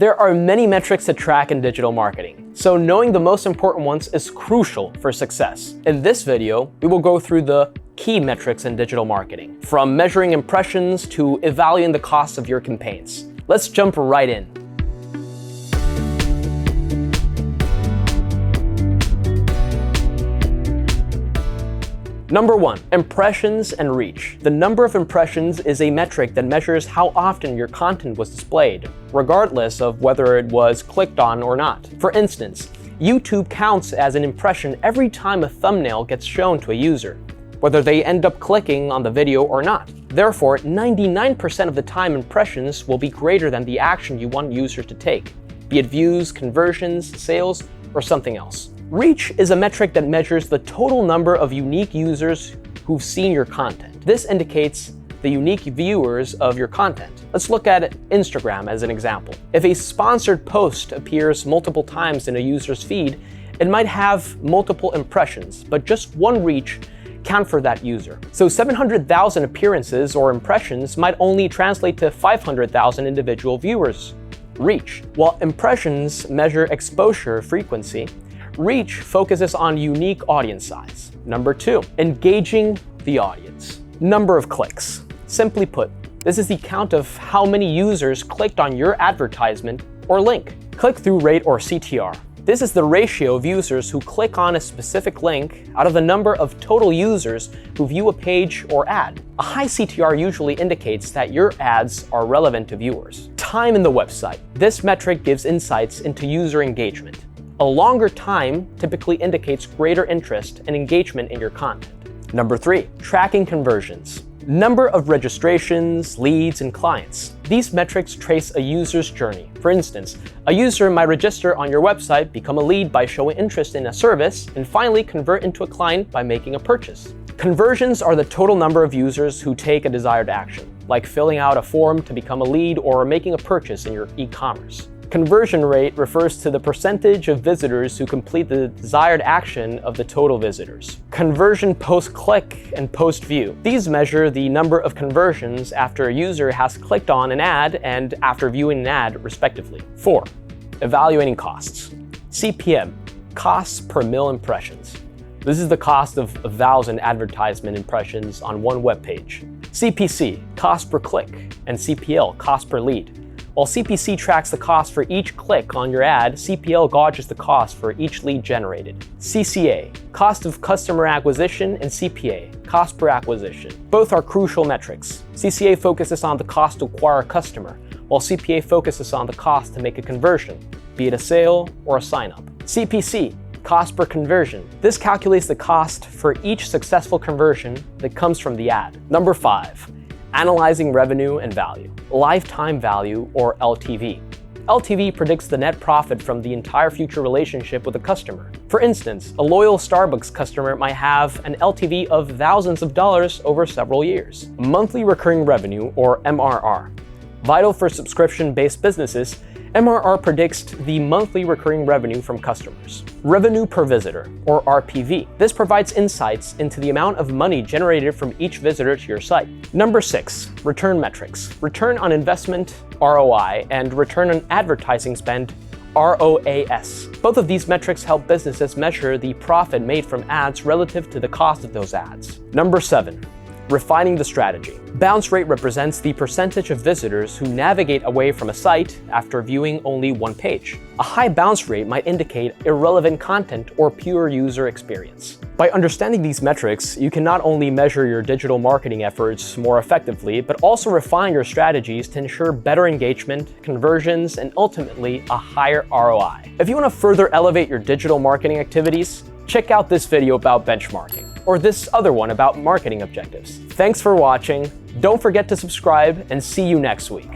There are many metrics to track in digital marketing, so knowing the most important ones is crucial for success. In this video, we will go through the key metrics in digital marketing, from measuring impressions to evaluating the cost of your campaigns. Let's jump right in. Number 1, impressions and reach. The number of impressions is a metric that measures how often your content was displayed, regardless of whether it was clicked on or not. For instance, YouTube counts as an impression every time a thumbnail gets shown to a user, whether they end up clicking on the video or not. Therefore, 99% of the time impressions will be greater than the action you want users to take, be it views, conversions, sales, or something else. Reach is a metric that measures the total number of unique users who've seen your content. This indicates the unique viewers of your content. Let's look at Instagram as an example. If a sponsored post appears multiple times in a user's feed, it might have multiple impressions, but just one reach count for that user. So 700,000 appearances or impressions might only translate to 500,000 individual viewers' reach. While impressions measure exposure frequency, reach focuses on unique audience size. Number 2, engaging the audience. Number of clicks. Simply put, this is the count of how many users clicked on your advertisement or link. Click-through rate, or CTR. This is the ratio of users who click on a specific link out of the number of total users who view a page or ad. A high CTR usually indicates that your ads are relevant to viewers. Time in the website. This metric gives insights into user engagement. A longer time typically indicates greater interest and engagement in your content. Number 3, tracking conversions. Number of registrations, leads, and clients. These metrics trace a user's journey. For instance, a user might register on your website, become a lead by showing interest in a service, and finally convert into a client by making a purchase. Conversions are the total number of users who take a desired action, like filling out a form to become a lead or making a purchase in your e-commerce. Conversion rate refers to the percentage of visitors who complete the desired action of the total visitors. Conversion post-click and post-view. These measure the number of conversions after a user has clicked on an ad and after viewing an ad, respectively. 4, evaluating costs. CPM, costs per mil impressions. This is the cost of 1,000 advertisement impressions on one web page. CPC, cost per click, and CPL, cost per lead. While CPC tracks the cost for each click on your ad, CPL gauges the cost for each lead generated. CCA, cost of customer acquisition, and CPA, cost per acquisition. Both are crucial metrics. CCA focuses on the cost to acquire a customer, while CPA focuses on the cost to make a conversion, be it a sale or a sign-up. CPC, cost per conversion. This calculates the cost for each successful conversion that comes from the ad. Number 5, analyzing revenue and value. Lifetime value, or LTV. LTV predicts the net profit from the entire future relationship with a customer. For instance, a loyal Starbucks customer might have an LTV of thousands of dollars over several years. Monthly recurring revenue, or MRR. Vital for subscription-based businesses, MRR predicts the monthly recurring revenue from customers. Revenue per visitor, or RPV. This provides insights into the amount of money generated from each visitor to your site. Number 6, return metrics. Return on investment, ROI, and return on advertising spend, ROAS. Both of these metrics help businesses measure the profit made from ads relative to the cost of those ads. Number 7, refining the strategy. Bounce rate represents the percentage of visitors who navigate away from a site after viewing only one page. A high bounce rate might indicate irrelevant content or pure user experience. By understanding these metrics, you can not only measure your digital marketing efforts more effectively, but also refine your strategies to ensure better engagement, conversions, and ultimately a higher ROI. If you want to further elevate your digital marketing activities, check out this video about benchmarking, or this other one about marketing objectives. Thanks for watching. Don't forget to subscribe, and see you next week.